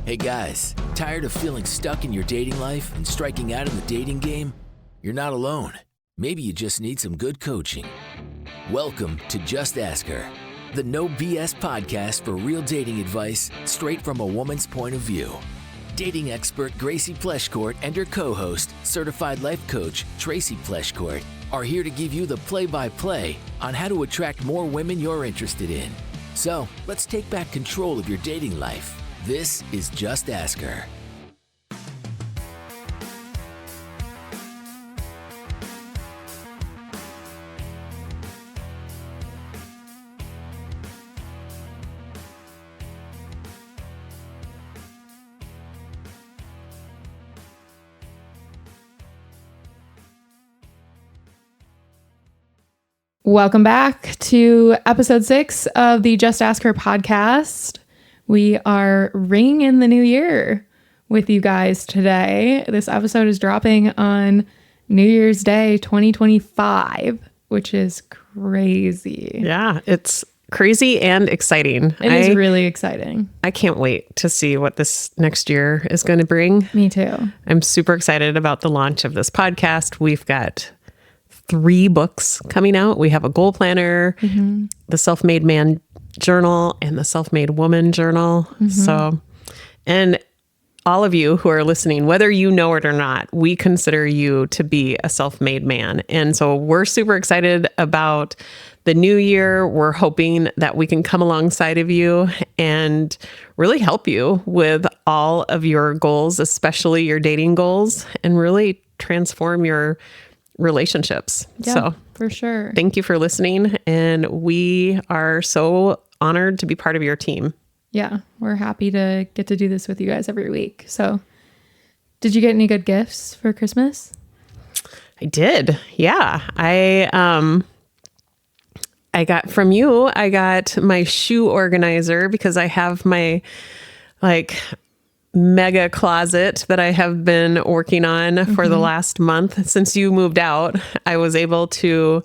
Hey guys, tired of feeling stuck in your dating life and striking out in the dating game? You're not alone. Maybe you just need some good coaching. Welcome to Just Ask Her, the no BS podcast for real dating advice straight from a woman's point of view. Dating expert Gracie Pleschourt and her co-host, certified life coach Tracy Pleschourt, are here to give you the play-by-play on how to attract more women you're interested in. So, let's take back control of your dating life. This is Just Ask Her. Welcome back to episode 6 of the Just Ask Her podcast. We are ringing in the new year with you guys today. This episode is dropping on New Year's Day 2025, which is crazy. Yeah, it's crazy and exciting. It is really exciting. I can't wait to see what this next year is going to bring. Me too. I'm super excited about the launch of this podcast. We've got 3 books coming out. We have a goal planner, the Self-Made Man Journal, and the Self-Made Woman Journal. So, and all of you who are listening, whether you know it or not, we consider you to be a self-made man. And so we're super excited about the new year. We're hoping that we can come alongside of you and really help you with all of your goals, especially your dating goals, and really transform your relationships. Yeah, so for sure. Thank you for listening. And we are so honored to be part of your team. Yeah, we're happy to get to do this with you guys every week. So did you get any good gifts for Christmas? I did. Yeah. I got from you, I got my shoe organizer because I have my mega closet that I have been working on for the last month. Since you moved out, I was able to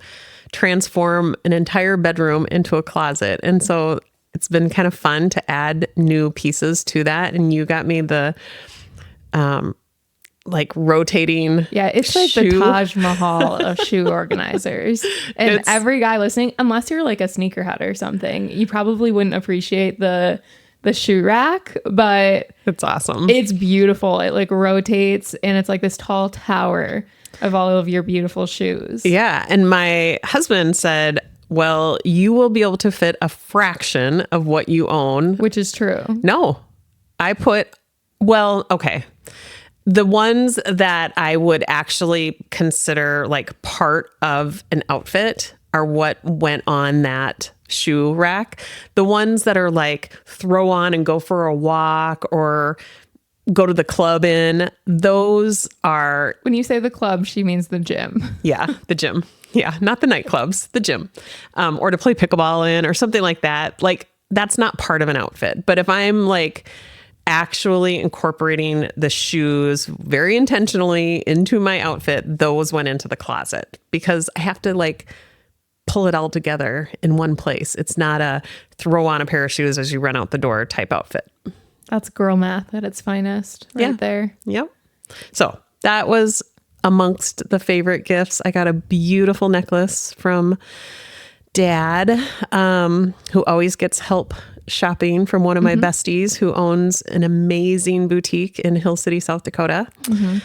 transform an entire bedroom into a closet. And so it's been kind of fun to add new pieces to that. And you got me the rotating. Yeah, it's like the Taj Mahal of shoe organizers. And every guy listening, unless you're like a sneakerhead or something, you probably wouldn't appreciate the shoe rack, but it's awesome. It's beautiful. It like rotates and it's like this tall tower of all of your beautiful shoes. Yeah. And my husband said, well, you will be able to fit a fraction of what you own. Which is true. No, okay. The ones that I would actually consider like part of an outfit are what went on that shoe rack. The ones that are like throw on and go for a walk or go to the club in, those are... When you say the club, she means the gym. Yeah, the gym. Yeah, not the nightclubs, the gym. Or to play pickleball in or something like that. Like, that's not part of an outfit. But if I'm like actually incorporating the shoes very intentionally into my outfit, those went into the closet because I have to like pull it all together in one place. It's not a throw on a pair of shoes as you run out the door type outfit. That's girl math at its finest right there. Yep. So that was amongst the favorite gifts. I got a beautiful necklace from Dad, who always gets help shopping from one of my besties who owns an amazing boutique in Hill City, South Dakota.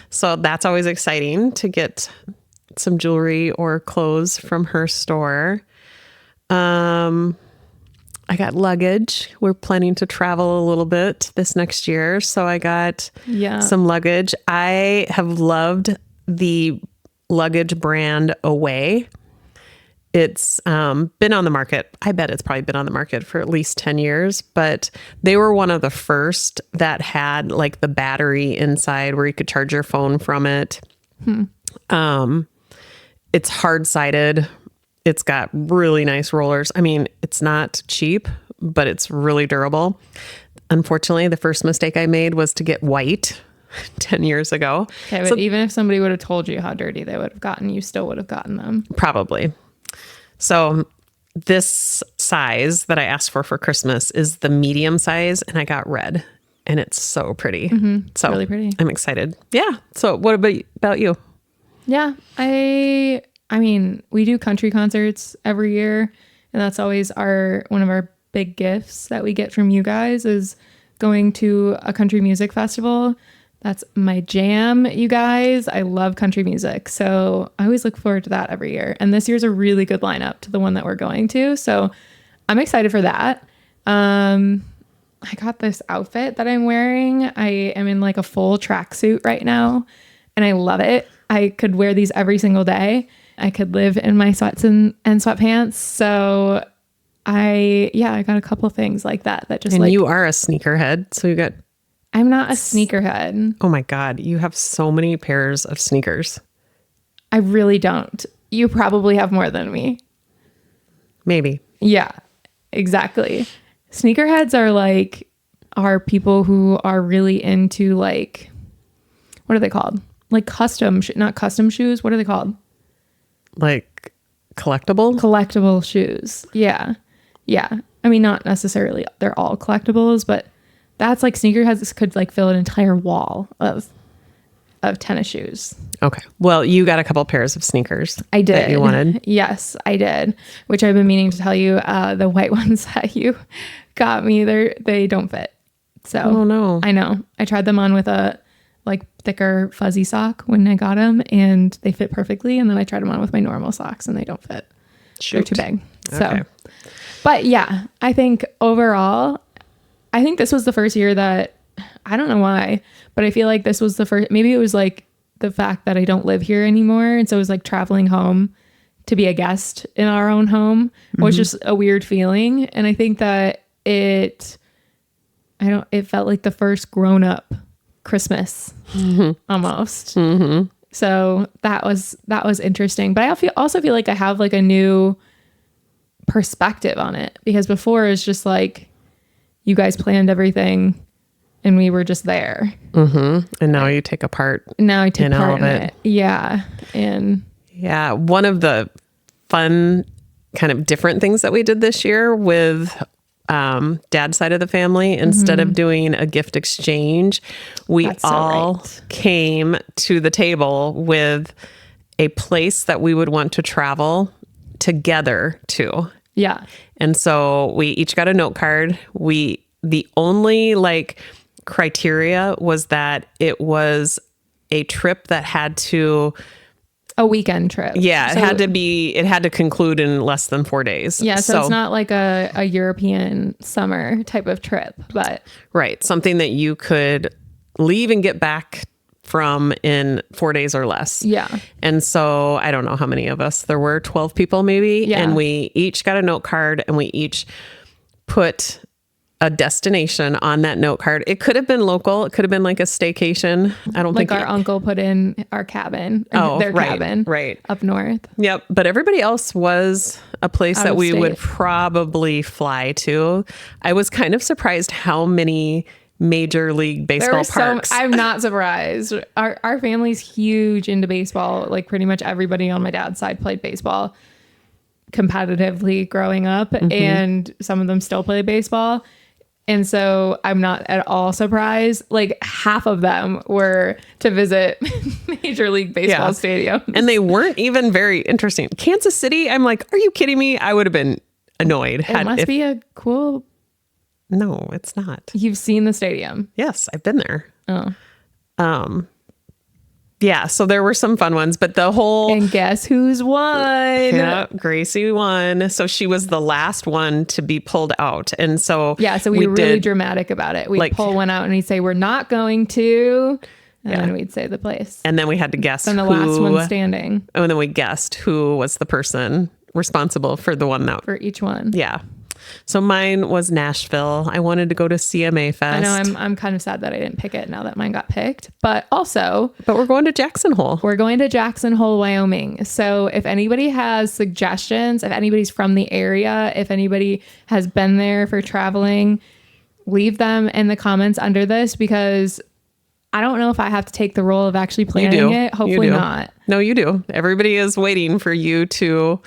So that's always exciting to get some jewelry or clothes from her store. I got luggage. We're planning to travel a little bit this next year. So I got some luggage. I have loved the luggage brand Away. It's been on the market. I bet it's probably been on the market for at least 10 years, but they were one of the first that had like the battery inside where you could charge your phone from it. It's hard-sided. It's got really nice rollers. I mean, it's not cheap, but it's really durable. Unfortunately, the first mistake I made was to get white 10 years ago. Okay, but even if somebody would have told you how dirty they would have gotten, you still would have gotten them. Probably. So this size that I asked for Christmas is the medium size, and I got red. and it's so pretty. So really pretty. I'm excited. Yeah. So what about you? Yeah. I mean, we do country concerts every year, and that's always one of our big gifts that we get from you guys is going to a country music festival. That's my jam, you guys. I love country music. So I always look forward to that every year. And this year's a really good lineup to the one that we're going to. So I'm excited for that. I got this outfit that I'm wearing. I am in like a full tracksuit right now, and I love it. I could wear these every single day. I could live in my sweats and sweatpants. So I got a couple things like that just and you are a sneakerhead. So I'm not a sneakerhead. Oh my God. You have so many pairs of sneakers. I really don't. You probably have more than me. Maybe. Yeah, exactly. Sneakerheads are people who are really into like, what are they called? Like not custom shoes. What are they called? Like collectible shoes. Yeah. Yeah. I mean, not necessarily they're all collectibles, but that's like sneakerheads could like fill an entire wall of tennis shoes. Okay. Well, you got a couple pairs of sneakers. I did. That you wanted. Yes, I did. Which I've been meaning to tell you. The white ones that you got me, they don't fit. So oh no. I know. I tried them on with a like thicker fuzzy sock when I got them, and they fit perfectly. And then I tried them on with my normal socks, and they don't fit. They're too big. Okay. So, but yeah, I think overall, I think this was the first year that, I don't know why, but I feel like this was the first, maybe it was like the fact that I don't live here anymore. And so it was like traveling home to be a guest in our own home was just a weird feeling. And I think that it felt like the first grown up Christmas almost. So that was interesting. But I also feel like I have like a new perspective on it, because before it was just like, you guys planned everything and we were just there. And now you take part. Now I take part all of in it. Yeah. And yeah, one of the fun kind of different things that we did this year with dad's side of the family, instead of doing a gift exchange, we all came to the table with a place that we would want to travel together to. yeah. And so we each got a note card. The only like criteria was that it was a trip that had to, A weekend trip. yeah, it had to conclude in less than 4 days. Yeah. So it's not like a European summer type of trip, but right. Something that you could leave and get back from in 4 days or less. yeah. And so I don't know how many of us there were, 12 people maybe. Yeah. And we each got a note card, and we each put a destination on that note card. It could have been local. It could have been like a staycation. I don't think our uncle put in our cabin, their cabin right up north. Yep. But everybody else was a place that we would probably fly to. I was kind of surprised how many Major League Baseball parks. I'm not surprised. Our family's huge into baseball. Like pretty much everybody on my dad's side played baseball competitively growing up, and some of them still play baseball. And so I'm not at all surprised. Like half of them were to visit Major League Baseball stadium. And they weren't even very interesting. Kansas City, I'm like, are you kidding me? I would have been annoyed. It must be a cool... No, it's not. You've seen the stadium? Yes, I've been there. Oh. Yeah, so there were some fun ones, but the whole... And guess who's won? Yeah, Gracie won. So she was the last one to be pulled out. And so... Yeah, so we were really dramatic about it. We'd pull one out and he'd say, we're not going to... And then we'd say the place. And then we had to guess the last one standing. And then we guessed who was the person responsible for the one that... For each one. Yeah. So mine was Nashville. I wanted to go to CMA Fest. I know I'm kind of sad that I didn't pick it now that mine got picked. But we're going to Jackson Hole. We're going to Jackson Hole, Wyoming. So if anybody has suggestions, if anybody's from the area, if anybody has been there for traveling, leave them in the comments under this, because I don't know if I have to take the role of actually planning it. Hopefully not. No, you do. Everybody is waiting for you to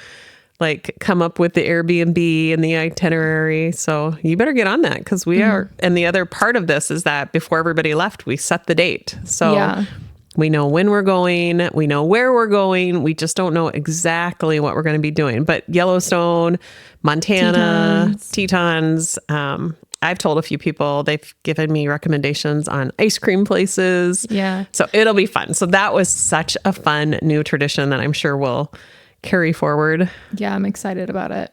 like come up with the Airbnb and the itinerary. So you better get on that because we are. And the other part of this is that before everybody left, we set the date. So we know when we're going, we know where we're going. We just don't know exactly what we're going to be doing. But Yellowstone, Montana, Tetons. I've told a few people, they've given me recommendations on ice cream places. Yeah. So it'll be fun. So that was such a fun new tradition that I'm sure we'll carry forward. Yeah, I'm excited about it.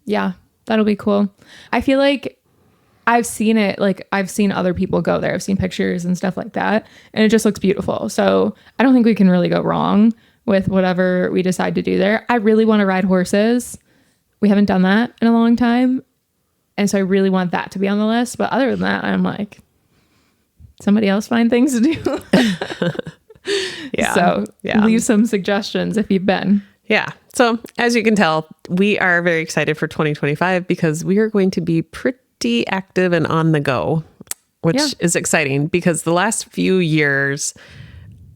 Yeah, that'll be cool. I feel like I've seen it, like I've seen other people go there. I've seen pictures and stuff like that, and it just looks beautiful. So I don't think we can really go wrong with whatever we decide to do there. I really want to ride horses. We haven't done that in a long time. And so I really want that to be on the list. But other than that, I'm like, somebody else find things to do. So leave some suggestions if you've been. Yeah. So as you can tell, we are very excited for 2025 because we are going to be pretty active and on the go, which is exciting because the last few years,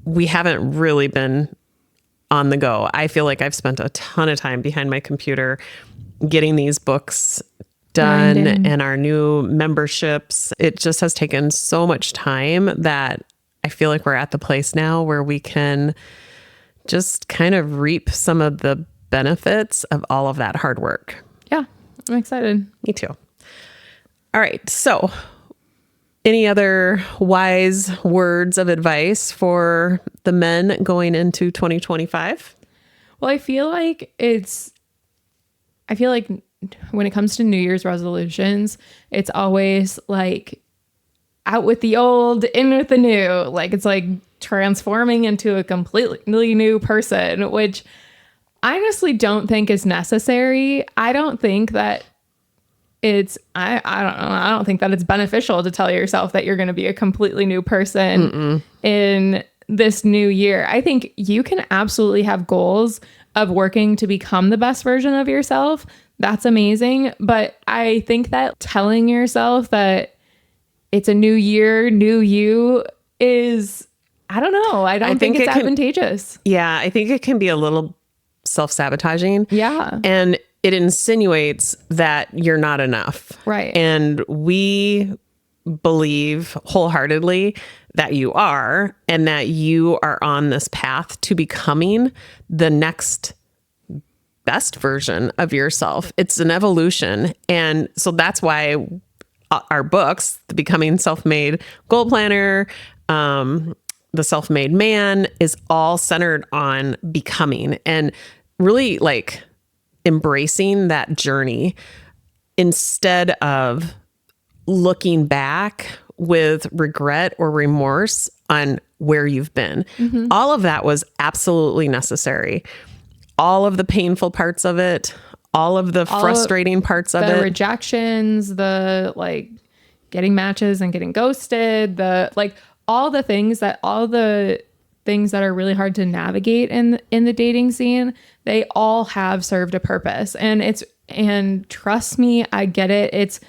we haven't really been on the go. I feel like I've spent a ton of time behind my computer getting these books done and our new memberships. It just has taken so much time that I feel like we're at the place now where we can just kind of reap some of the benefits of all of that hard work. Yeah, I'm excited. Me too. All right. So any other wise words of advice for the men going into 2025? Well, I feel like when it comes to New Year's resolutions, it's always like out with the old, in with the new. Like it's like transforming into a completely new person, which I honestly don't think is necessary. I don't think that it's, I don't know. I don't think that it's beneficial to tell yourself that you're going to be a completely new person in this new year. I think you can absolutely have goals of working to become the best version of yourself. That's amazing. But I think that telling yourself that it's a new year, new you is, I don't know. I don't think it's advantageous. I think it can be a little self-sabotaging. Yeah. And it insinuates that you're not enough. Right. And we believe wholeheartedly that you are, and that you are on this path to becoming the next best version of yourself. It's an evolution. And so that's why our books, the Becoming Self-Made Goal Planner, the Self-Made Man, is all centered on becoming and really like embracing that journey instead of looking back with regret or remorse on where you've been. All of that was absolutely necessary. All of the painful parts of it, all of the frustrating parts of it. The rejections, the like getting matches and getting ghosted, the like all the things that are really hard to navigate in the dating scene, they all have served a purpose. And trust me, I get it.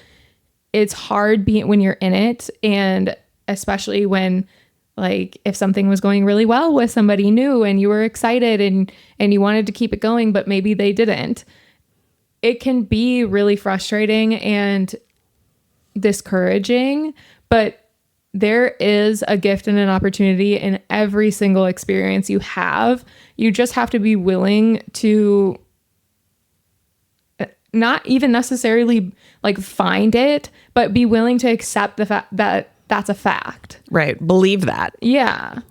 It's hard when you're in it, and especially when like if something was going really well with somebody new and you were excited and you wanted to keep it going, but maybe they didn't. It can be really frustrating and discouraging, but there is a gift and an opportunity in every single experience you have. You just have to be willing to not even necessarily like find it, but be willing to accept the fact that that's a fact. Right. Believe that. Yeah.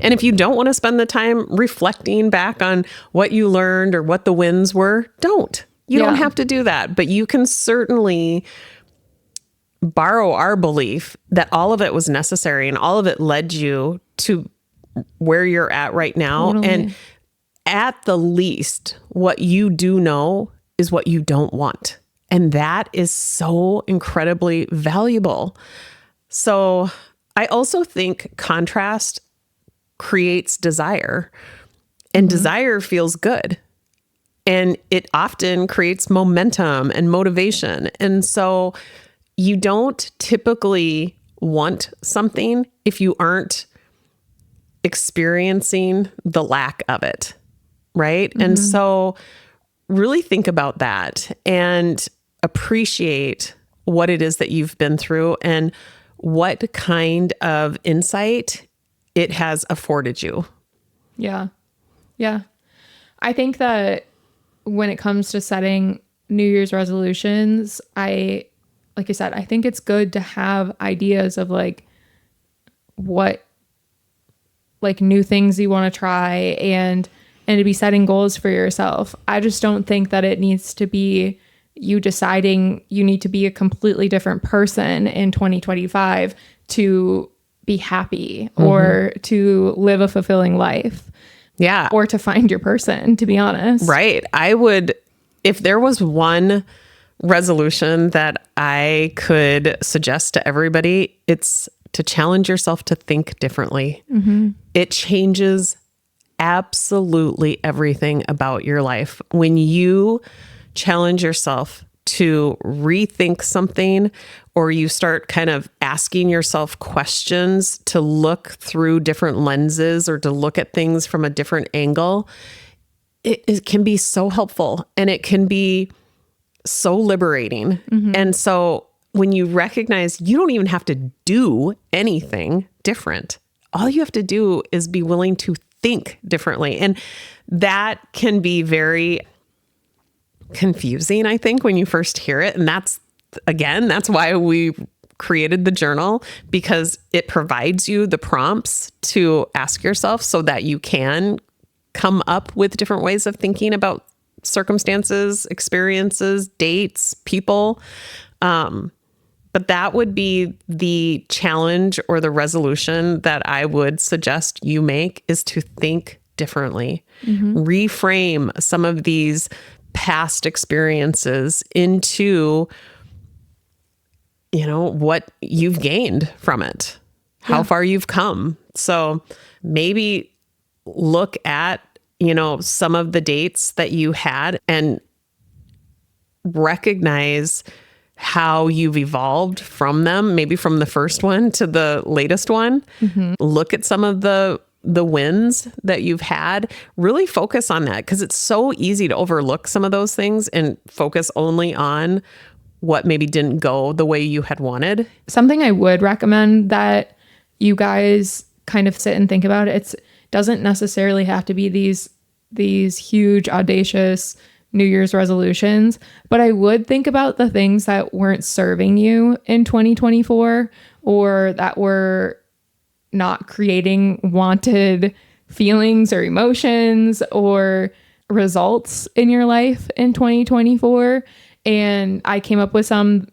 And if you don't want to spend the time reflecting back on what you learned or what the wins were, don't. You don't have to do that, but you can certainly borrow our belief that all of it was necessary and all of it led you to where you're at right now. Totally. And at the least, what you do know is what you don't want. And that is so incredibly valuable. So I also think contrast creates desire, and desire feels good. And it often creates momentum and motivation. And so you don't typically want something if you aren't experiencing the lack of it, right? And so really think about that and appreciate what it is that you've been through and what kind of insight it has afforded you. Yeah. Yeah. I think that when it comes to setting New Year's resolutions, like I said, I think it's good to have ideas of like what like new things you want to try and to be setting goals for yourself. I just don't think that it needs to be you deciding you need to be a completely different person in 2025 to be happy or to live a fulfilling life. Yeah. Or to find your person, to be honest. Right. I would, if there was one resolution that I could suggest to everybody, it's to challenge yourself to think differently. It changes absolutely everything about your life. When you challenge yourself to rethink something, or you start kind of asking yourself questions to look through different lenses or to look at things from a different angle, it can be so helpful and it can be so liberating. And so when you recognize you don't even have to do anything different, all you have to do is be willing to think differently. And that can be very confusing, I think, when you first hear it. And that's why we created the journal, because it provides you the prompts to ask yourself so that you can come up with different ways of thinking about circumstances, experiences, dates, people. But that would be the challenge or the resolution that I would suggest you make, is to think differently. Reframe some of these past experiences into, what you've gained from it, how far you've come. So maybe look at, some of the dates that you had and recognize how you've evolved from them, maybe from the first one to the latest one. Look at some of the wins that you've had. Really focus on that, because it's so easy to overlook some of those things and focus only on what maybe didn't go the way you had wanted. Something I would recommend that you guys kind of sit and think about, it doesn't necessarily have to be these huge, audacious New Year's resolutions, but I would think about the things that weren't serving you in 2024 or that were not creating wanted feelings or emotions or results in your life in 2024. And I came up with some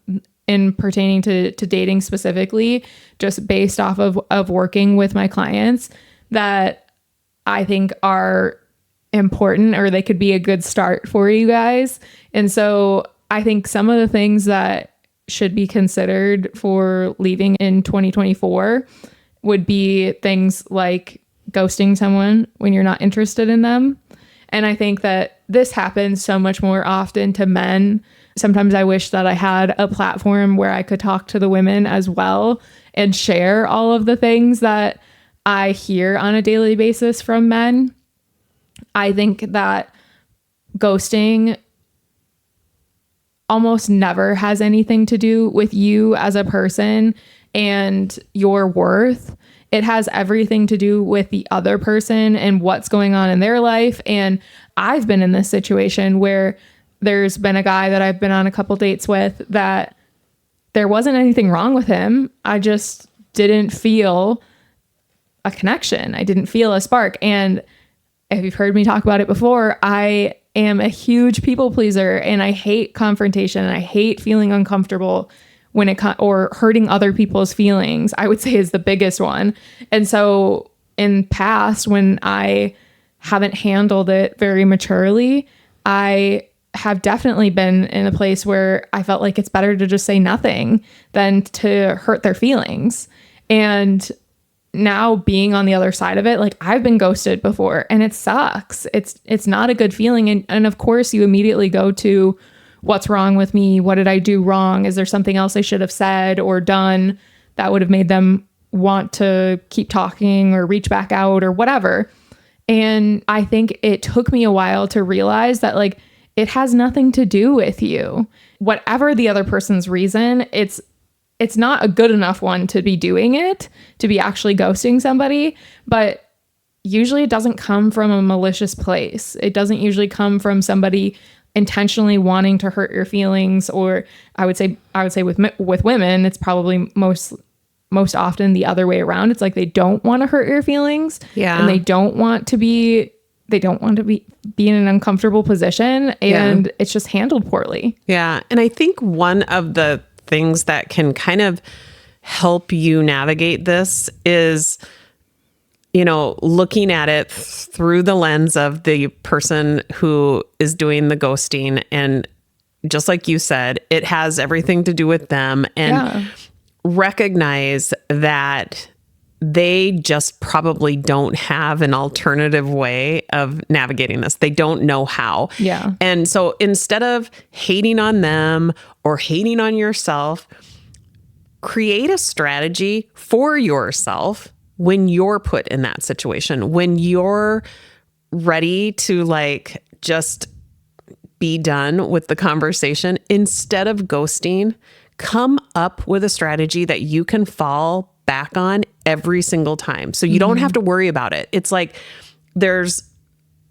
in pertaining to dating specifically, just based off of working with my clients, that I think are important, or they could be a good start for you guys. And so I think some of the things that should be considered for leaving in 2024 would be things like ghosting someone when you're not interested in them. And I think that this happens so much more often to men. Sometimes I wish that I had a platform where I could talk to the women as well and share all of the things that I hear on a daily basis from men. I think that ghosting almost never has anything to do with you as a person and your worth. It has everything to do with the other person and what's going on in their life. And I've been in this situation where there's been a guy that I've been on a couple dates with that there wasn't anything wrong with him. I just didn't feel a connection. I didn't feel a spark. And if you've heard me talk about it before, I am a huge people pleaser and I hate confrontation and I hate feeling uncomfortable when it or hurting other people's feelings, I would say, is the biggest one. And so in past, when I haven't handled it very maturely, I have definitely been in a place where I felt like it's better to just say nothing than to hurt their feelings. And now being on the other side of it, like, I've been ghosted before and it sucks. It's not a good feeling. And of course you immediately go to, what's wrong with me? What did I do wrong? Is there something else I should have said or done that would have made them want to keep talking or reach back out or whatever? And I think it took me a while to realize that, like, it has nothing to do with you. Whatever the other person's reason, it's not a good enough one to be doing it, to be actually ghosting somebody. But usually it doesn't come from a malicious place. It doesn't usually come from somebody intentionally wanting to hurt your feelings. Or I would say with women, it's probably most often the other way around. It's like they don't want to hurt your feelings. Yeah. And they don't want to be in an uncomfortable position, and it's just handled poorly. Yeah. And I think one of the things that can kind of help you navigate this is, looking at it through the lens of the person who is doing the ghosting. And just like you said, it has everything to do with them, and recognize that they just probably don't have an alternative way of navigating this. They don't know how. Yeah. And so instead of hating on them or hating on yourself, create a strategy for yourself when you're put in that situation, when you're ready to just be done with the conversation. Instead of ghosting, come up with a strategy that you can fall back on every single time. So you don't have to worry about it. It's like there's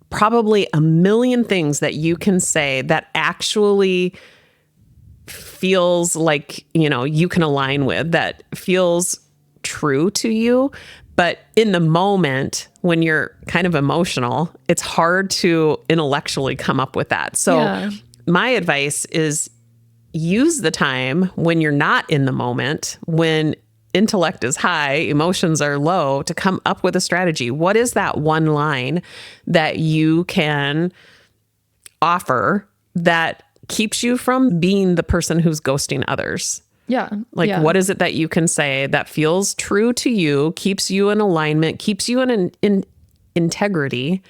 probably a million things that you can say that actually feels like, you can align with, that feels true to you. But in the moment, when you're kind of emotional, it's hard to intellectually come up with that. So my advice is use the time when you're not in the moment, when intellect is high, emotions are low, to come up with a strategy. What is that one line that you can offer that keeps you from being the person who's ghosting others? Yeah. What is it that you can say that feels true to you, keeps you in alignment, keeps you in integrity?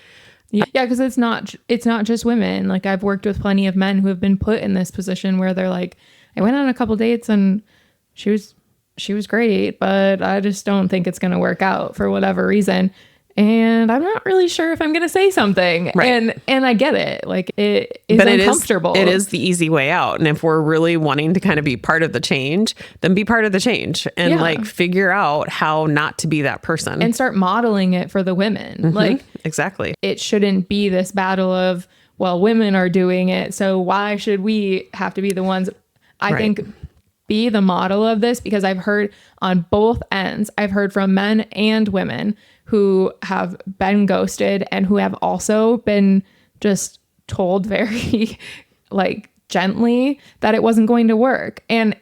Yeah, because it's not just women. Like, I've worked with plenty of men who have been put in this position where they're like, I went on a couple dates and she was great, but I just don't think it's going to work out for whatever reason. And I'm not really sure if I'm going to say something. Right. And I get it. Like, it is uncomfortable. It is the easy way out. And if we're really wanting to kind of be part of the change, then be part of the change and figure out how not to be that person. And start modeling it for the women. Like, exactly. It shouldn't be this battle of, well, women are doing it, so why should we have to be the ones? I think be the model of this, because I've heard on both ends. I've heard from men and women who have been ghosted and who have also been just told very gently that it wasn't going to work. And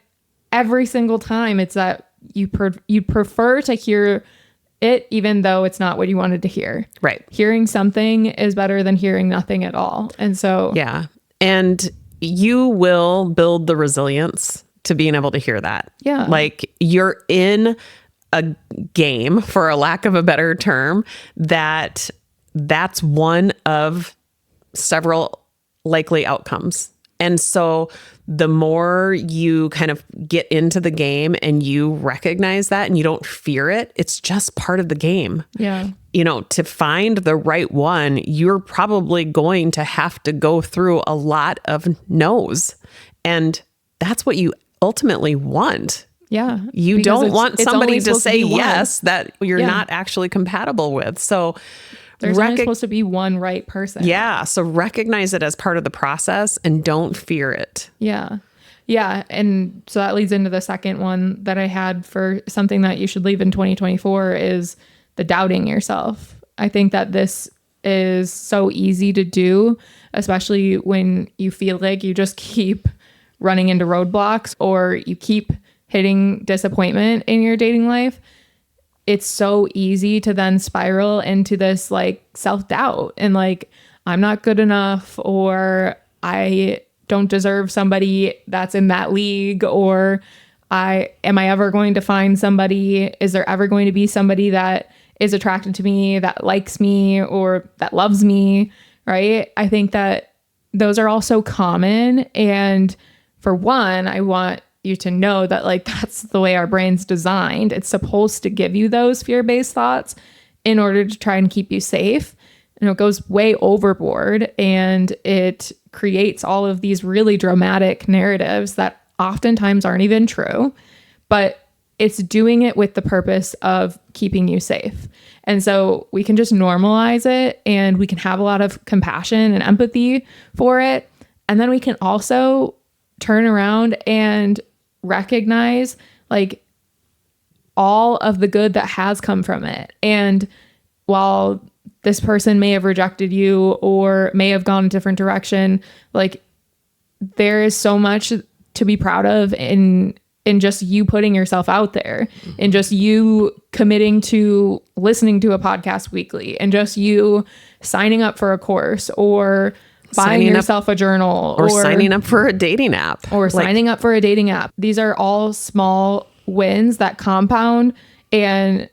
every single time it's that you prefer to hear it, even though it's not what you wanted to hear. Right. Hearing something is better than hearing nothing at all. And so, and you will build the resilience to being able to hear that. Yeah. Like, you're in a game, for a lack of a better term, that's one of several likely outcomes. And so the more you kind of get into the game and you recognize that and you don't fear it, it's just part of the game. Yeah. To find the right one, you're probably going to have to go through a lot of no's. And that's what you ultimately want. Yeah. You don't want somebody to say yes that you're not actually compatible with. So there's only supposed to be one right person. Yeah. So recognize it as part of the process and don't fear it. Yeah. Yeah. And so that leads into the second one that I had for something that you should leave in 2024 is the doubting yourself. I think that this is so easy to do, especially when you feel like you just keep running into roadblocks or you keep hitting disappointment in your dating life. It's so easy to then spiral into this self-doubt and I'm not good enough, or I don't deserve somebody that's in that league, or am I ever going to find somebody? Is there ever going to be somebody that is attracted to me, that likes me, or that loves me? Right? I think that those are all so common. And for one, I want you to know that that's the way our brain's designed. It's supposed to give you those fear-based thoughts in order to try and keep you safe. it goes way overboard, and it creates all of these really dramatic narratives that oftentimes aren't even true, but it's doing it with the purpose of keeping you safe. And so we can just normalize it, and we can have a lot of compassion and empathy for it. And then we can also turn around and recognize like all of the good that has come from it. And while this person may have rejected you or may have gone a different direction, like there is so much to be proud of in just you putting yourself out there, and just you committing to listening to a podcast weekly, and just you signing up for a course, or buying yourself a journal, or signing up for a dating app, or signing up for a dating app. These are all small wins that compound, and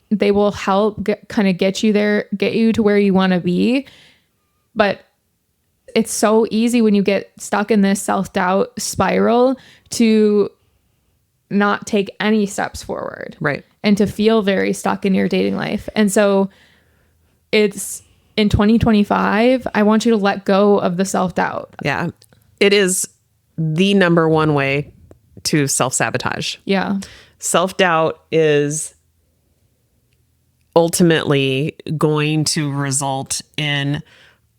they will help kind of get you there, get you to where you want to be. But it's so easy when you get stuck in this self-doubt spiral to not take any steps forward. Right. And to feel very stuck in your dating life. And so it's in 2025, I want you to let go of the self-doubt. Yeah. It is the number one way to self-sabotage. Yeah. Self-doubt is ultimately going to result in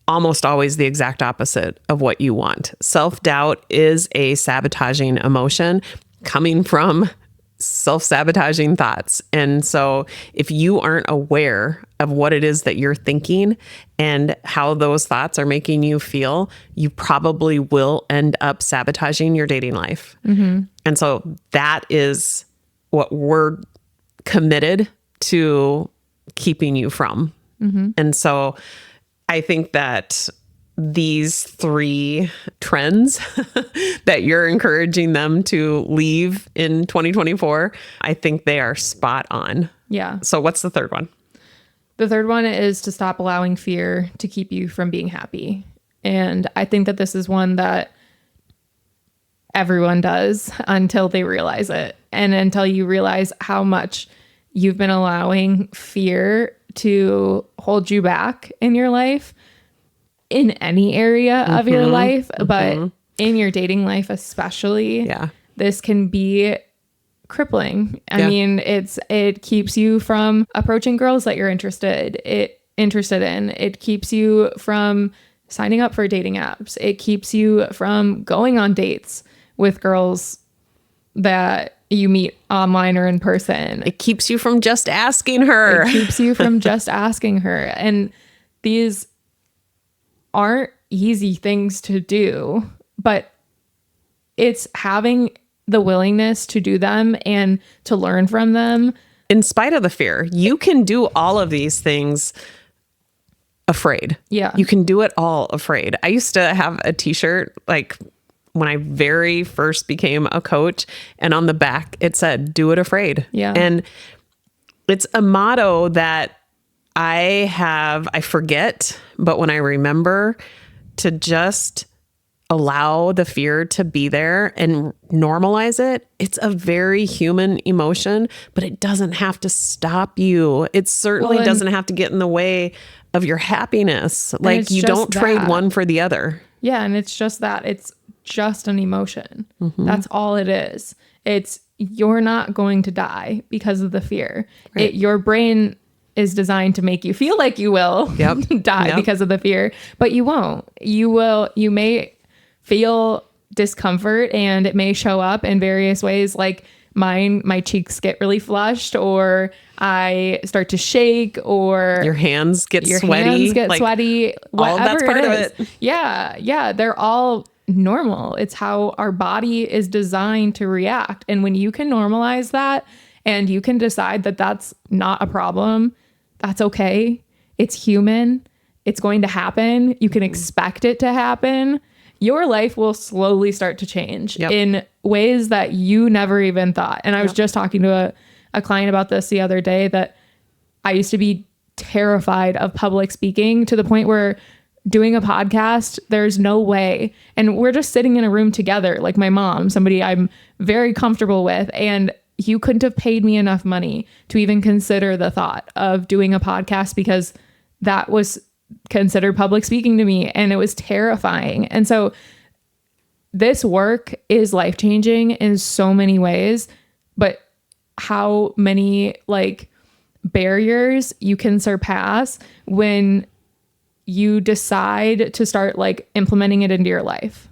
almost always the exact opposite of what you want. Self-doubt is a sabotaging emotion coming from self-sabotaging thoughts. And so if you aren't aware of what it is that you're thinking and how those thoughts are making you feel, you probably will end up sabotaging your dating life. Mm-hmm. And so that is what we're committed to keeping you from. Mm-hmm. And so I think that these 3 trends that you're encouraging them to leave in 2024, I think they are spot on. Yeah. So what's the third one? The third one is to stop allowing fear to keep you from being happy. And I think that this is one that everyone does until they realize it. And until you realize how much you've been allowing fear to hold you back in your life, in any area of your life, but in your dating life especially. Yeah. This can be crippling. I mean, it keeps you from approaching girls that you're interested in. It keeps you from signing up for dating apps. It keeps you from going on dates with girls that you meet online or in person. It keeps you from just asking her. It keeps you from just asking her. And these aren't easy things to do, but it's having the willingness to do them and to learn from them. In spite of the fear, you can do all of these things afraid. Yeah. You can do it all afraid. I used to have a t-shirt like when I very first became a coach, and on the back it said, "Do it afraid." Yeah. And it's a motto that I forget, but when I remember to just allow the fear to be there and normalize it, it's a very human emotion, but it doesn't have to stop you. It certainly doesn't have to get in the way of your happiness. Like you don't trade one for the other. Yeah. And it's just that. It's just an emotion. Mm-hmm. That's all it is. You're not going to die because of the fear. Right. Your brain is designed to make you feel like you will die because of the fear, but you won't. You may feel discomfort, and it may show up in various ways. Like my cheeks get really flushed, or I start to shake, or your hands get sweaty. Whatever, that's part of it. Yeah. They're all normal. It's how our body is designed to react. And when you can normalize that, and you can decide that that's not a problem, that's okay. It's human. It's going to happen. You can expect it to happen. Your life will slowly start to change in ways that you never even thought. And I was just talking to a client about this the other day, that I used to be terrified of public speaking to the point where doing a podcast, there's no way. And we're just sitting in a room together, like my mom, somebody I'm very comfortable with. And you couldn't have paid me enough money to even consider the thought of doing a podcast, because that was considered public speaking to me, and it was terrifying. And so this work is life-changing in so many ways, but how many like barriers you can surpass when you decide to start like implementing it into your life.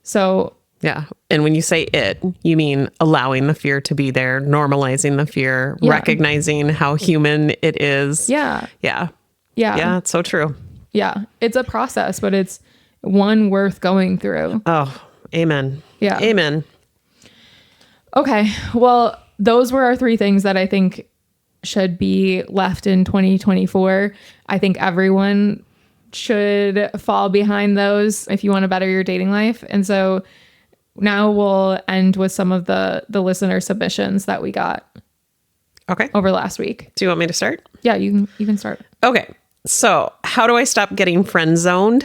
So yeah. And when you say it, you mean allowing the fear to be there, normalizing the fear, recognizing how human it is. Yeah. Yeah. Yeah. Yeah. It's so true. Yeah. It's a process, but it's one worth going through. Oh, amen. Yeah. Amen. Okay. Well, those were our 3 things that I think should be left in 2024. I think everyone should fall behind those if you want to better your dating life. And so now we'll end with some of the listener submissions that we got Okay. over last week. Do you want me to start? Yeah, you can start. Okay. So how do I stop getting friend zoned?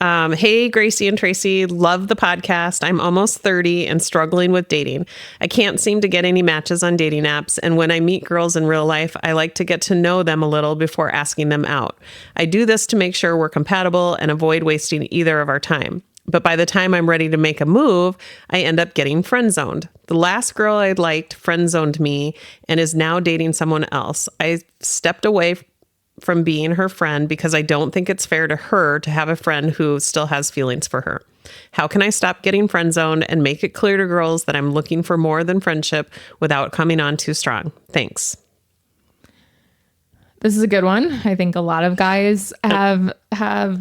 Hey, Gracie and Tracy, love the podcast. I'm almost 30 and struggling with dating. I can't seem to get any matches on dating apps. And when I meet girls in real life, I like to get to know them a little before asking them out. I do this to make sure we're compatible and avoid wasting either of our time. But by the time I'm ready to make a move, I end up getting friend zoned. The last girl I liked friend zoned me and is now dating someone else. I stepped away from being her friend because I don't think it's fair to her to have a friend who still has feelings for her. How can I stop getting friend zoned and make it clear to girls that I'm looking for more than friendship without coming on too strong? Thanks. This is a good one. I think a lot of guys have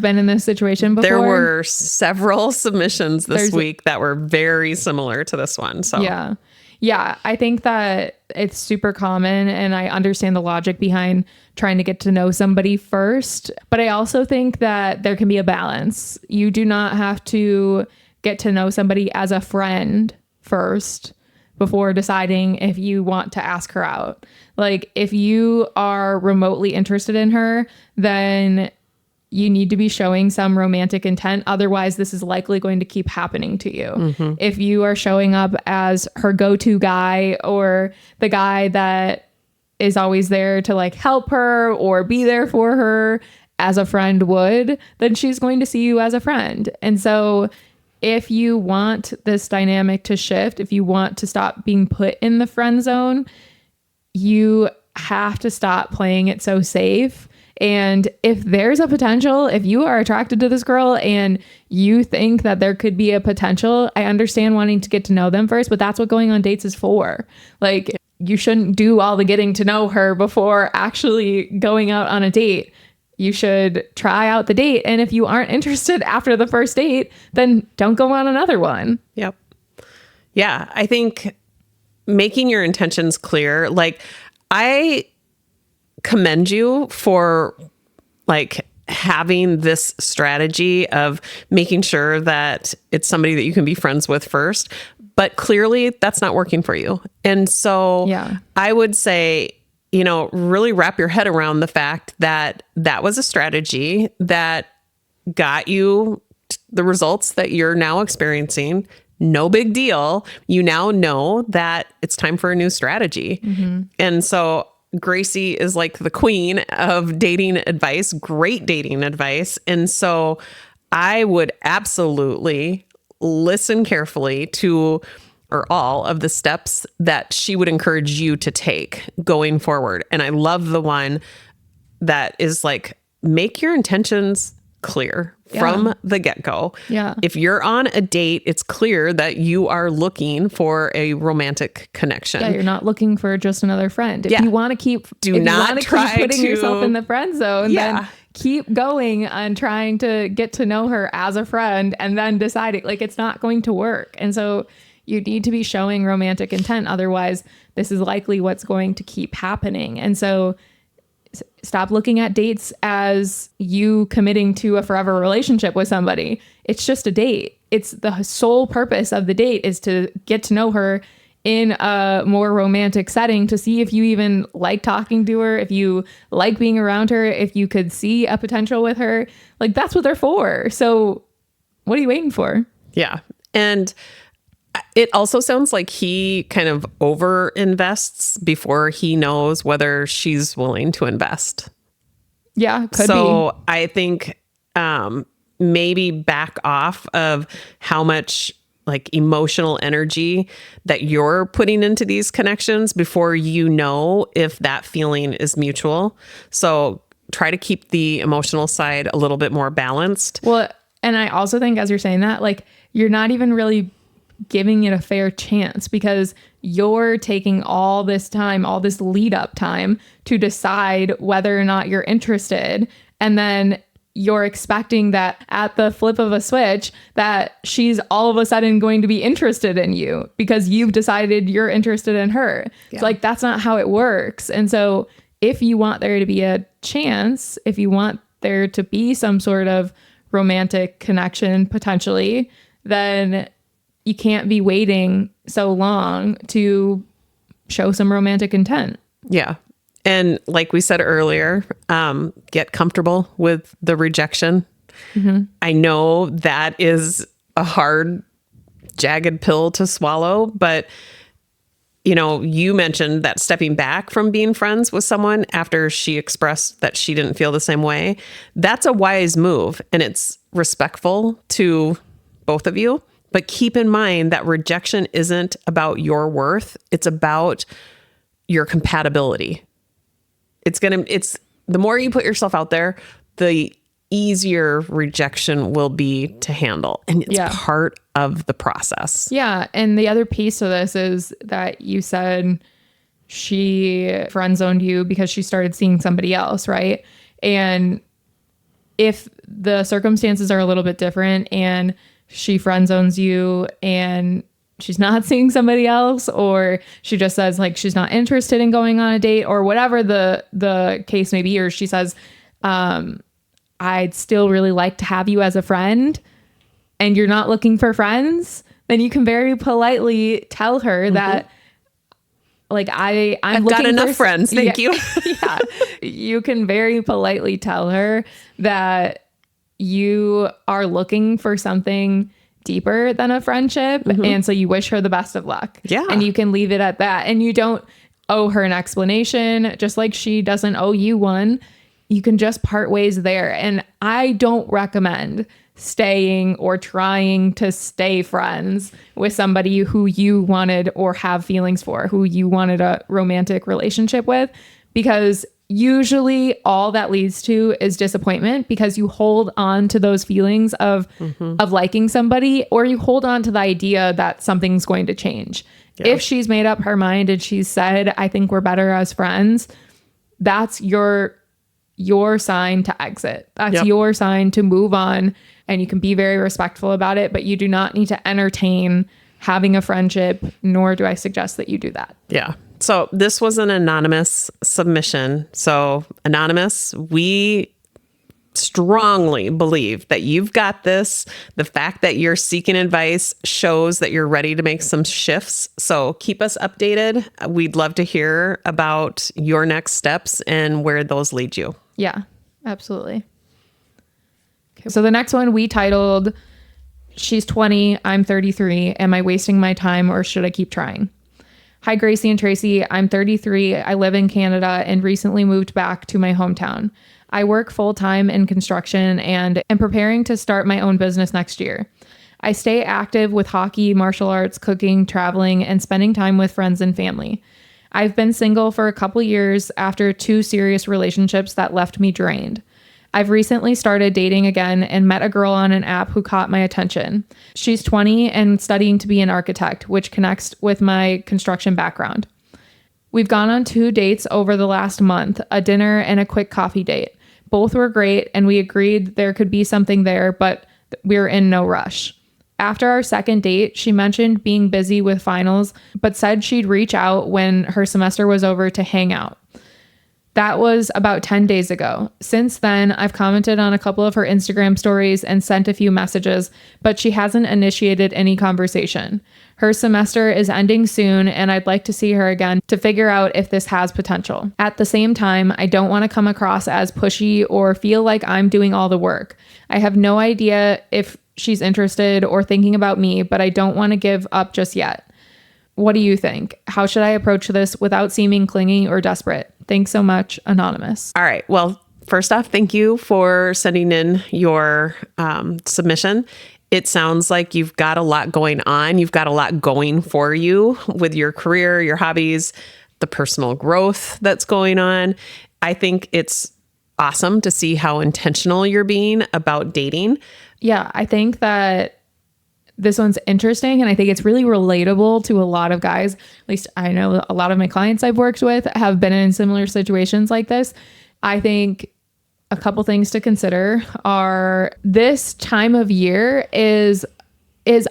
been in this situation before. There were several submissions this week that were very similar to this one. So yeah. Yeah, I think that it's super common, and I understand the logic behind trying to get to know somebody first. But I also think that there can be a balance. You do not have to get to know somebody as a friend first before deciding if you want to ask her out. Like, if you are remotely interested in her, then you need to be showing some romantic intent. Otherwise, this is likely going to keep happening to you. Mm-hmm. If you are showing up as her go-to guy or the guy that is always there to like help her or be there for her as a friend would, then she's going to see you as a friend. And so if you want this dynamic to shift, if you want to stop being put in the friend zone, you have to stop playing it so safe. And if there's a potential, if you are attracted to this girl and you think that there could be a potential, I understand wanting to get to know them first, but that's what going on dates is for. Like, you shouldn't do all the getting to know her before actually going out on a date. You should try out the date. And if you aren't interested after the first date, then don't go on another one. Yep. Yeah. I think making your intentions clear, like, I commend you for like having this strategy of making sure that it's somebody that you can be friends with first, but clearly that's not working for you. And so yeah. I would say, you know, really wrap your head around the fact that that was a strategy that got you the results that you're now experiencing. No big deal. You now know that it's time for a new strategy. Mm-hmm. And so Gracie is like the queen of dating advice, great dating advice. And so I would absolutely listen carefully to or all of the steps that she would encourage you to take going forward. And I love the one that is like, make your intentions clear from the get-go. Yeah. If you're on a date, it's clear that you are looking for a romantic connection. Yeah, you're not looking for just another friend. If you want to keep keep putting yourself in the friend zone, then keep going on trying to get to know her as a friend and then deciding like it's not going to work. And so you need to be showing romantic intent. Otherwise, this is likely what's going to keep happening. And so stop looking at dates as you committing to a forever relationship with somebody. It's just a date. It's the sole purpose of the date is to get to know her in a more romantic setting to see if you even like talking to her, if you like being around her, if you could see a potential with her. Like, that's what they're for. So what are you waiting for? Yeah. And it also sounds like he kind of over invests before he knows whether she's willing to invest. Yeah, could so be. I think maybe back off of how much like emotional energy that you're putting into these connections before you know if that feeling is mutual. So try to keep the emotional side a little bit more balanced. Well, and I also think as you're saying that, like, you're not even really giving it a fair chance because you're taking all this time, all this lead up time to decide whether or not you're interested. And then you're expecting that at the flip of a switch that she's all of a sudden going to be interested in you because you've decided you're interested in her. Yeah. It's like, that's not how it works. And so if you want there to be a chance, if you want there to be some sort of romantic connection potentially, then you can't be waiting so long to show some romantic intent. Yeah. And like we said earlier, get comfortable with the rejection. Mm-hmm. I know that is a hard, jagged pill to swallow, but you know, you mentioned that stepping back from being friends with someone after she expressed that she didn't feel the same way. That's a wise move and it's respectful to both of you. But keep in mind that rejection isn't about your worth. It's about your compatibility. It's the more you put yourself out there, the easier rejection will be to handle. And it's part of the process. Yeah. And the other piece of this is that you said she friend zoned you because she started seeing somebody else, right? And if the circumstances are a little bit different and she friend zones you and she's not seeing somebody else, or she just says like she's not interested in going on a date or whatever the case may be, or she says, I'd still really like to have you as a friend and you're not looking for friends, then you can very politely tell her that like I've got enough friends. Thank you. Yeah. You can very politely tell her that you are looking for something deeper than a friendship. Mm-hmm. And so you wish her the best of luck. Yeah. And you can leave it at that. And you don't owe her an explanation, just like she doesn't owe you one. You can just part ways there. And I don't recommend staying or trying to stay friends with somebody who you wanted or have feelings for, who you wanted a romantic relationship with, because usually all that leads to is disappointment because you hold on to those feelings of liking somebody, or you hold on to the idea that something's going to change. Yeah. If she's made up her mind and she's said, I think we're better as friends, that's your sign to exit. That's your sign to move on. And you can be very respectful about it, but you do not need to entertain having a friendship, nor do I suggest that you do that. Yeah. So this was an anonymous submission. So anonymous, we strongly believe that you've got this. The fact that you're seeking advice shows that you're ready to make some shifts. So keep us updated. We'd love to hear about your next steps and where those lead you. Yeah, absolutely. Okay. So the next one we titled, She's 20, I'm 33. Am I wasting my time or should I keep trying? Hi, Gracie and Tracy. I'm 33. I live in Canada and recently moved back to my hometown. I work full-time in construction and am preparing to start my own business next year. I stay active with hockey, martial arts, cooking, traveling, and spending time with friends and family. I've been single for a couple years after 2 serious relationships that left me drained. I've recently started dating again and met a girl on an app who caught my attention. She's 20 and studying to be an architect, which connects with my construction background. We've gone on 2 dates over the last month, a dinner and a quick coffee date. Both were great, and we agreed there could be something there, but we're in no rush. After our second date, she mentioned being busy with finals, but said she'd reach out when her semester was over to hang out. That was about 10 days ago. Since then, I've commented on a couple of her Instagram stories and sent a few messages, but she hasn't initiated any conversation. Her semester is ending soon, and I'd like to see her again to figure out if this has potential. At the same time, I don't want to come across as pushy or feel like I'm doing all the work. I have no idea if she's interested or thinking about me, but I don't want to give up just yet. What do you think? How should I approach this without seeming clingy or desperate? Thanks so much, Anonymous. All right. Well, first off, thank you for sending in your submission. It sounds like you've got a lot going on. You've got a lot going for you with your career, your hobbies, the personal growth that's going on. I think it's awesome to see how intentional you're being about dating. Yeah, I think that this one's interesting, and I think it's really relatable to a lot of guys. At least I know a lot of my clients I've worked with have been in similar situations like this. I think a couple things to consider are this time of year is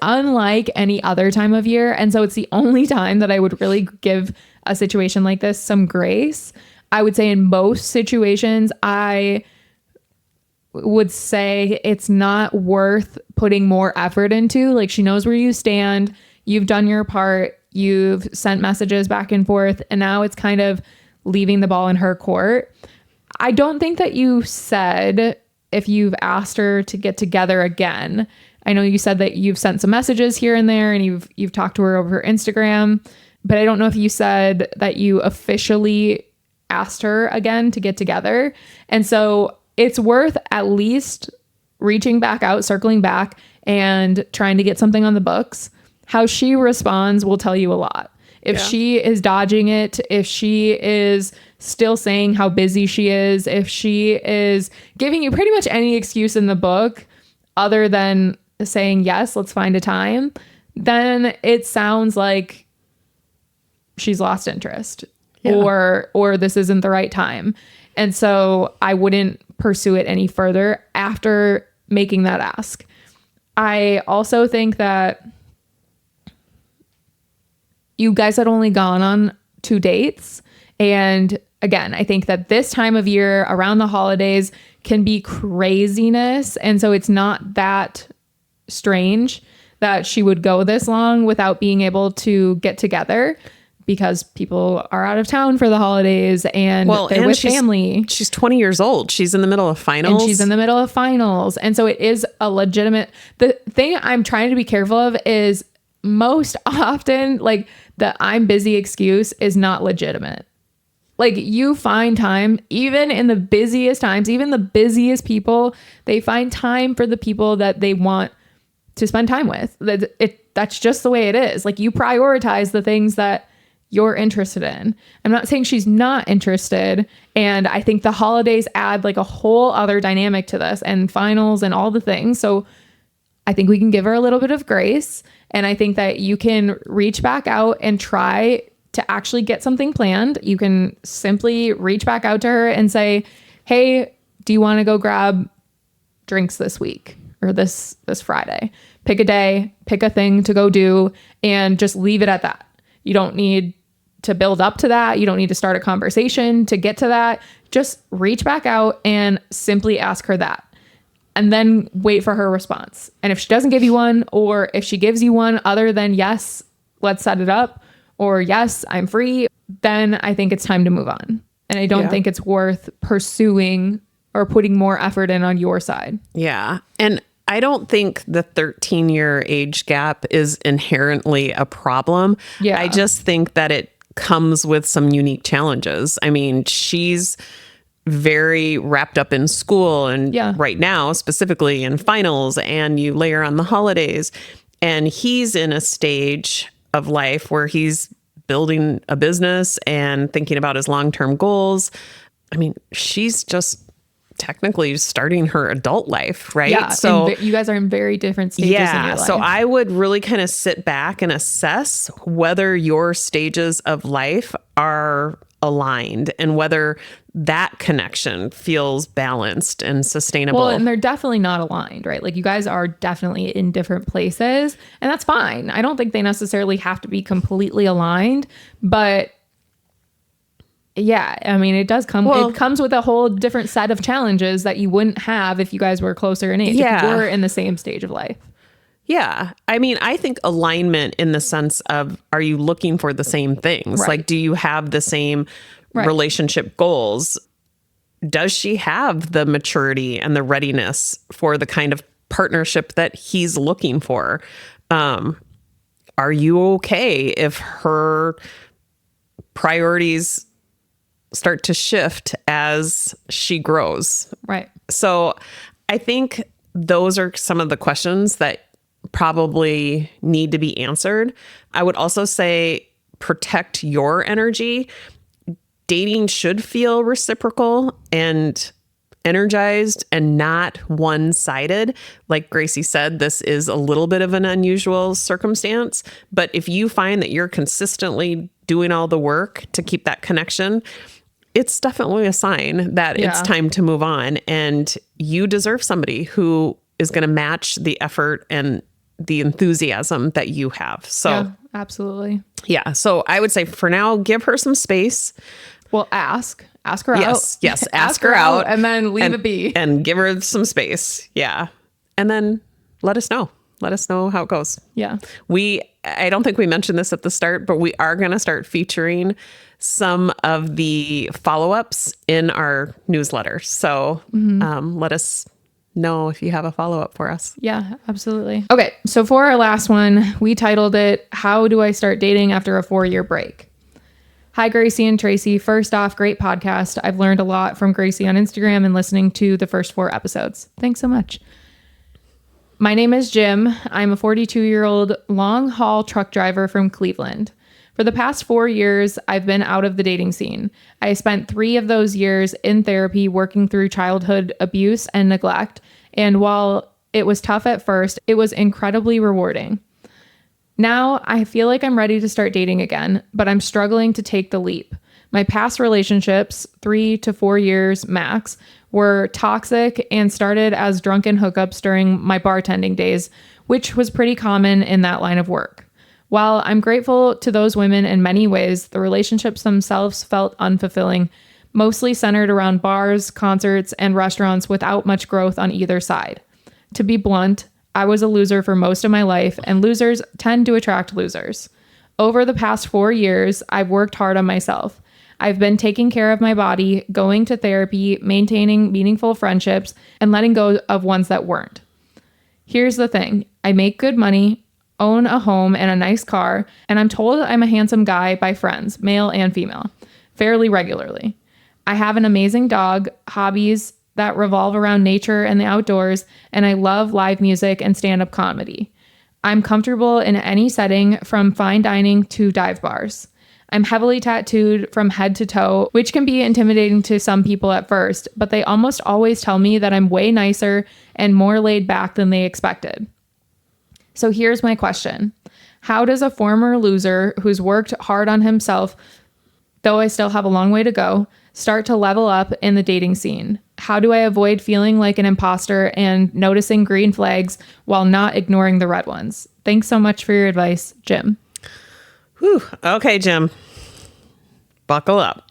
unlike any other time of year. And so it's the only time that I would really give a situation like this some grace. I would say in most situations, I would say it's not worth putting more effort into. Like, she knows where you stand. You've done your part. You've sent messages back and forth. And now it's kind of leaving the ball in her court. I don't think that you said if you've asked her to get together again. I know you said that you've sent some messages here and there and you've talked to her over Instagram, but I don't know if you said that you officially asked her again to get together. And so it's worth at least reaching back out, circling back, and trying to get something on the books. How she responds will tell you a lot. If she is dodging it, if she is still saying how busy she is, if she is giving you pretty much any excuse in the book other than saying, yes, let's find a time, then it sounds like she's lost interest or this isn't the right time. And so I wouldn't pursue it any further after making that ask. I also think that you guys had only gone on 2 dates. And again, I think that this time of year around the holidays can be craziness. And so it's not that strange that she would go this long without being able to get together, because people are out of town for the holidays and they're with family. She's 20 years old. She's in the middle of finals. And so it is a legitimate, the thing I'm trying to be careful of is most often, like, the I'm busy excuse is not legitimate. Like, you find time, even in the busiest times, even the busiest people, they find time for the people that they want to spend time with. That's just the way it is. Like, you prioritize the things that you're interested in. I'm not saying she's not interested. And I think the holidays add like a whole other dynamic to this, and finals and all the things. So I think we can give her a little bit of grace. And I think that you can reach back out and try to actually get something planned. You can simply reach back out to her and say, hey, do you want to go grab drinks this week or this Friday? Pick a day, pick a thing to go do, and just leave it at that. You don't need to build up to that. You don't need to start a conversation to get to that. Just reach back out and simply ask her that. And then wait for her response. And if she doesn't give you one, or if she gives you one other than yes, let's set it up, or yes, I'm free, then I think it's time to move on. And I don't think it's worth pursuing or putting more effort in on your side. Yeah. And I don't think the 13-year age gap is inherently a problem. Yeah. I just think that it comes with some unique challenges. I mean, she's very wrapped up in school and right now specifically in finals, and you layer on the holidays, and he's in a stage of life where he's building a business and thinking about his long-term goals. I mean, she's just technically starting her adult life, right? Yeah. So you guys are in very different stages in your life. So I would really kind of sit back and assess whether your stages of life are aligned and whether that connection feels balanced and sustainable. Well, and they're definitely not aligned, right? Like, you guys are definitely in different places, and that's fine. I don't think they necessarily have to be completely aligned, but yeah, I mean, it does come, it comes with a whole different set of challenges that you wouldn't have if you guys were closer in age, if you were in the same stage of life. Yeah. I mean, I think alignment in the sense of, are you looking for the same things? Right. Like, do you have the same relationship goals? Does she have the maturity and the readiness for the kind of partnership that he's looking for? Are you okay if her priorities start to shift as she grows. Right. So I think those are some of the questions that probably need to be answered. I would also say protect your energy. Dating should feel reciprocal and energized and not one-sided. Like Gracie said, this is a little bit of an unusual circumstance, but if you find that you're consistently doing all the work to keep that connection, it's definitely a sign that it's time to move on, and you deserve somebody who is going to match the effort and the enthusiasm that you have. So yeah, absolutely. Yeah. So I would say for now, give her some space. Well, ask her out. Yes. Ask her out and then leave it be. And give her some space. Yeah. And then let us know. Let us know how it goes. Yeah. I don't think we mentioned this at the start, but we are going to start featuring some of the follow-ups in our newsletter. So let us know if you have a follow-up for us. Yeah, absolutely. Okay. So for our last one, we titled it, How Do I Start Dating After a 4-Year Break? Hi, Gracie and Tracy. First off, great podcast. I've learned a lot from Gracie on Instagram and listening to the first 4 episodes. Thanks so much. My name is Jim. I'm a 42-year-old long-haul truck driver from Cleveland. For the past 4 years, I've been out of the dating scene. I spent 3 of those years in therapy working through childhood abuse and neglect. And while it was tough at first, it was incredibly rewarding. Now, I feel like I'm ready to start dating again, but I'm struggling to take the leap. My past relationships, 3 to 4 years max, were toxic and started as drunken hookups during my bartending days, which was pretty common in that line of work. While I'm grateful to those women in many ways, the relationships themselves felt unfulfilling, mostly centered around bars, concerts, and restaurants without much growth on either side. To be blunt, I was a loser for most of my life, and losers tend to attract losers. Over the past 4 years, I've worked hard on myself. I've been taking care of my body, going to therapy, maintaining meaningful friendships, and letting go of ones that weren't. Here's the thing. I make good money, own a home and a nice car, and I'm told I'm a handsome guy by friends, male and female, fairly regularly. I have an amazing dog, hobbies that revolve around nature and the outdoors, and I love live music and stand-up comedy. I'm comfortable in any setting, from fine dining to dive bars. I'm heavily tattooed from head to toe, which can be intimidating to some people at first, but they almost always tell me that I'm way nicer and more laid back than they expected. So here's my question. How does a former loser who's worked hard on himself, though I still have a long way to go, start to level up in the dating scene? How do I avoid feeling like an imposter and noticing green flags while not ignoring the red ones? Thanks so much for your advice, Jim. Whew. Okay, Jim. Buckle up.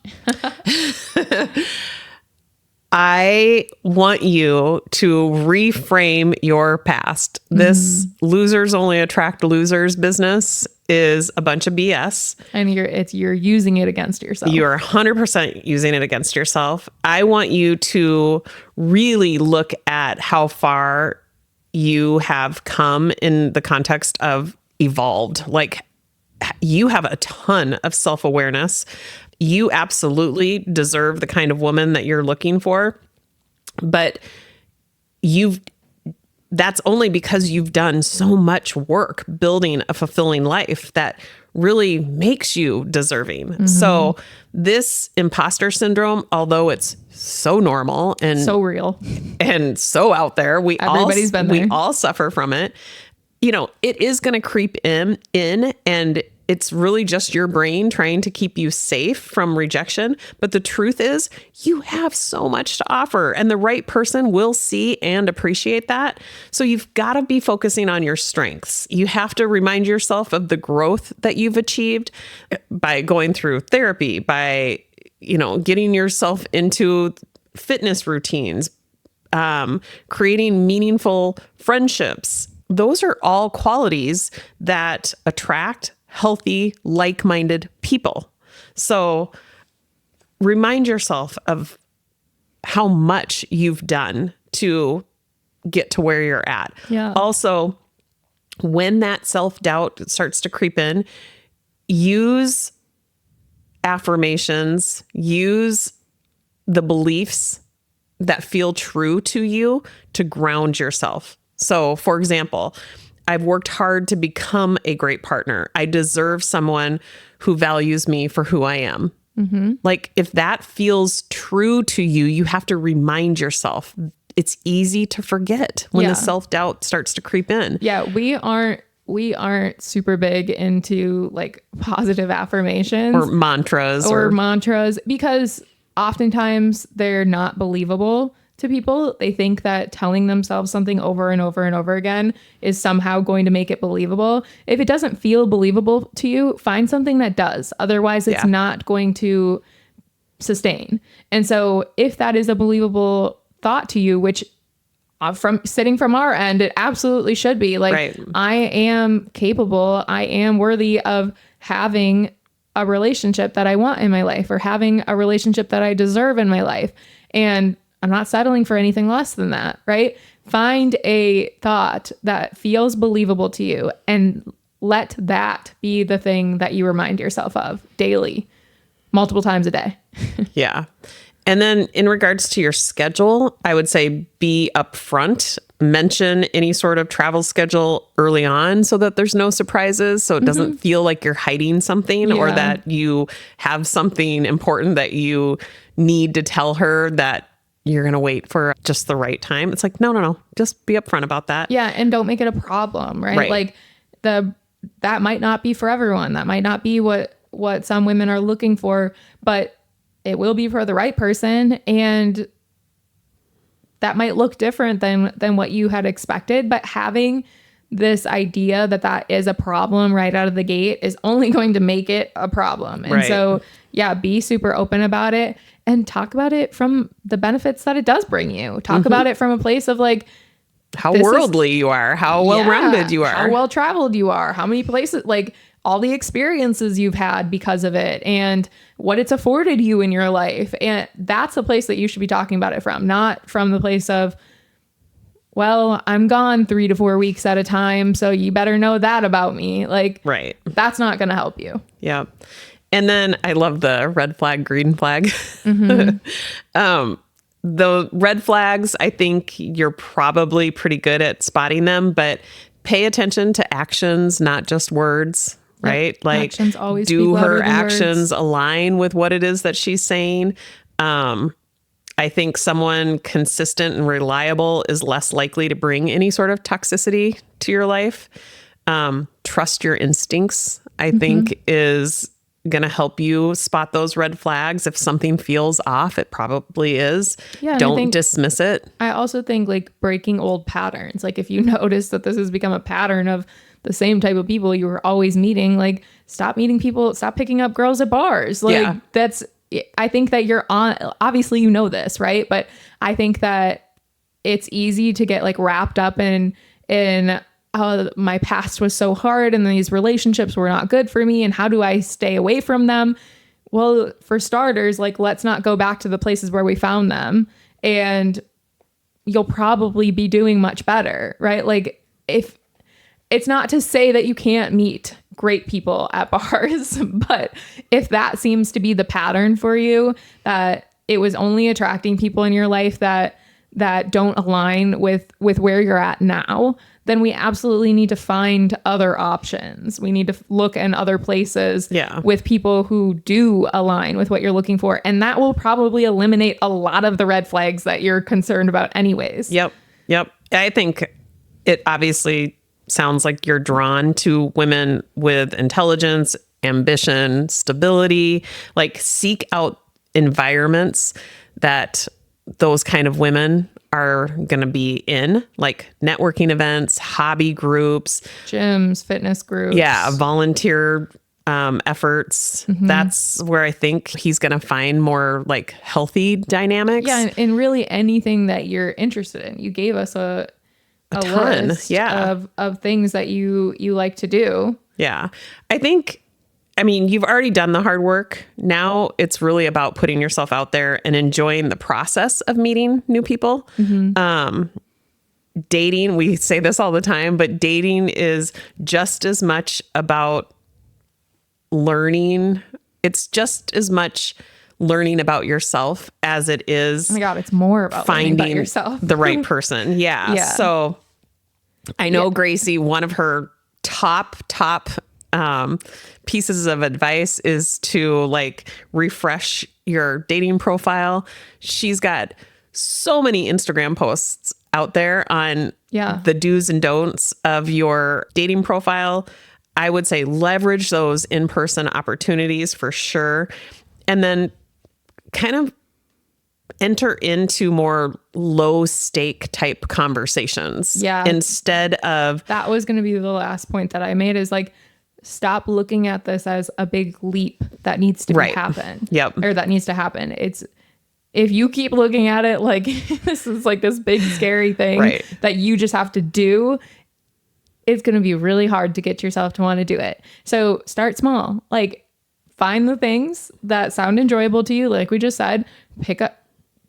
I want you to reframe your past. This losers only attract losers business is a bunch of BS. And you're using it against yourself. You're 100% using it against yourself. I want you to really look at how far you have come in the context of evolved. Like, you have a ton of self-awareness. You absolutely deserve the kind of woman that you're looking for, but that's only because you've done so much work building a fulfilling life that really makes you deserving. So this imposter syndrome, although it's so normal and so real and so out there, we all suffer from it. You know, it is going to creep in and it's really just your brain trying to keep you safe from rejection. But the truth is, you have so much to offer, and the right person will see and appreciate that. So you've got to be focusing on your strengths. You have to remind yourself of the growth that you've achieved by going through therapy, by, getting yourself into fitness routines, creating meaningful friendships. Those are all qualities that attract healthy, like-minded people. So remind yourself of how much you've done to get to where you're at. Yeah. Also, when that self-doubt starts to creep in, use affirmations. Use the beliefs that feel true to you to ground yourself. So, for example, I've worked hard to become a great partner. I deserve someone who values me for who I am. Like, if that feels true to you, you have to remind yourself. It's easy to forget when the self-doubt starts to creep in. Yeah, we aren't super big into like positive affirmations Or mantras. Because oftentimes they're not believable to people. They think that telling themselves something over and over and over again is somehow going to make it believable. If it doesn't feel believable to you, find something that does. Otherwise, it's not going to sustain. And so if that is a believable thought to you, which from sitting from our end, it absolutely should be like, I am capable, I am worthy of having a relationship that I want in my life, or having a relationship that I deserve in my life. And I'm not settling for anything less than that, right? Find a thought that feels believable to you and let that be the thing that you remind yourself of daily, multiple times a day. Yeah. And then in regards to your schedule, I would say be upfront. Mention any sort of travel schedule early on so that there's no surprises. So it doesn't feel like you're hiding something or that you have something important that you need to tell her that you're going to wait for just the right time. It's like, no. Just be upfront about that. Yeah. And don't make it a problem, right? Like that might not be for everyone. That might not be what some women are looking for, but it will be for the right person. And that might look different than what you had expected. But having this idea that is a problem right out of the gate is only going to make it a problem. And so, be super open about it and talk about it from the benefits that it does bring you. Talk about it from a place of like, how worldly you are, how well-rounded you are, how well-traveled you are, how many places, like all the experiences you've had because of it and what it's afforded you in your life. And that's the place that you should be talking about it from, not from the place of, well, I'm gone 3 to 4 weeks at a time, so you better know that about me. Like, that's not going to help you. Yeah. And then I love the red flag, green flag. The red flags, I think you're probably pretty good at spotting them, but pay attention to actions, not just words, right? Like, actions always do her than actions words. align with what it is that she's saying? I think someone consistent and reliable is less likely to bring any sort of toxicity to your life. Trust your instincts, I think, is going to help you spot those red flags. If something feels off, it probably is. Yeah, don't dismiss it. I also think like breaking old patterns. Like if you notice that this has become a pattern of the same type of people you were always meeting, like stop meeting people, stop picking up girls at bars. Like I think that you're on, obviously you know this, right? But I think that it's easy to get like wrapped up in oh, my past was so hard and these relationships were not good for me. And how do I stay away from them? Well, for starters, like, let's not go back to the places where we found them and you'll probably be doing much better, right? Like if it's not to say that you can't meet great people at bars, but if that seems to be the pattern for you, that it was only attracting people in your life that don't align with where you're at now, then we absolutely need to find other options. We need to look in other places with people who do align with what you're looking for. And that will probably eliminate a lot of the red flags that you're concerned about anyways. Yep. I think it obviously sounds like you're drawn to women with intelligence, ambition, stability. Like, seek out environments that those kind of women are going to be in, like networking events, hobby groups, gyms, fitness groups. Yeah, volunteer efforts. That's where I think he's going to find more like healthy dynamics. Yeah, and really anything that you're interested in. You gave us a ton list of things that you like to do. Yeah. I mean, you've already done the hard work. Now it's really about putting yourself out there and enjoying the process of meeting new people. Dating, we say this all the time, but dating is just as much about learning it's just as much learning about yourself as it is Oh my God, it's more about learning about finding yourself. the right person. Yeah. Yeah. So I know Gracie, one of her top pieces of advice is to like refresh your dating profile. She's got so many Instagram posts out there on the do's and don'ts of your dating profile. I would say leverage those in-person opportunities for sure. And then kind of enter into more low stake type conversations. Yeah. Instead of that was going to be the last point that I made is like, stop looking at this as a big leap that needs to happen. Yep. Or that needs to happen. It's, if you keep looking at it like this is like this big scary thing that you just have to do, it's going to be really hard to get yourself to want to do it. So start small. Like, find the things that sound enjoyable to you. Like we just said,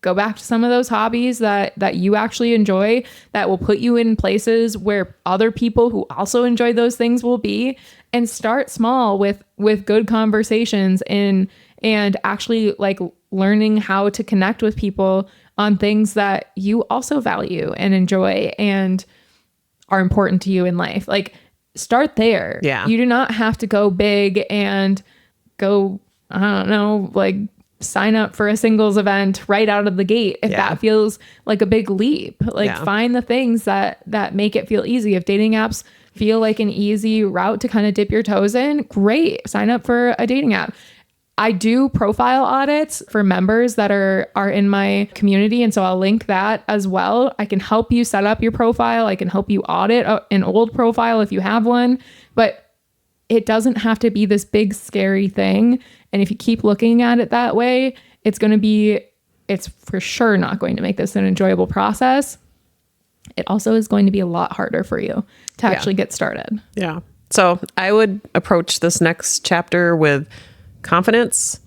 go back to some of those hobbies that you actually enjoy, that will put you in places where other people who also enjoy those things will be, and start small with good conversations and actually like learning how to connect with people on things that you also value and enjoy and are important to you in life. Like, start there. Yeah. You do not have to go big and go, I don't know, like sign up for a singles event right out of the gate if that feels like a big leap. Like find the things that make it feel easy. If dating apps feel like an easy route to kind of dip your toes in, great. Sign up for a dating app. I do profile audits for members that are in my community. And so I'll link that as well. I can help you set up your profile. I can help you audit an old profile if you have one, but it doesn't have to be this big, scary thing. And if you keep looking at it that way, it's for sure not going to make this an enjoyable process. It also is going to be a lot harder for you to actually get started. Yeah. So I would approach this next chapter with confidence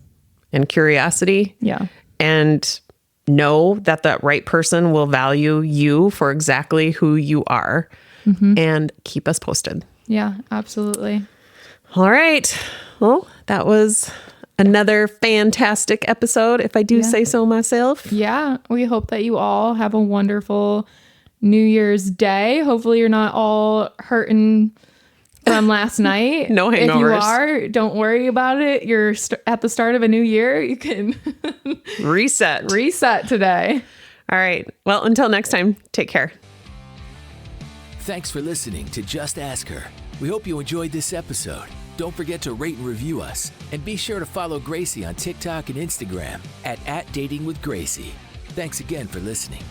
and curiosity. Yeah. And know that the right person will value you for exactly who you are, and keep us posted. Yeah, absolutely. All right. Well, that was another fantastic episode, if I do say so myself. Yeah. We hope that you all have a wonderful New Year's Day. Hopefully you're not all hurting from last night. No hangovers. If you are, don't worry about it. You're at the start of a new year. You can reset today. All right. Well, until next time, take care. Thanks for listening to Just Ask Her. We hope you enjoyed this episode. Don't forget to rate and review us. And be sure to follow Gracie on TikTok and Instagram at @datingwithgracie. Thanks again for listening.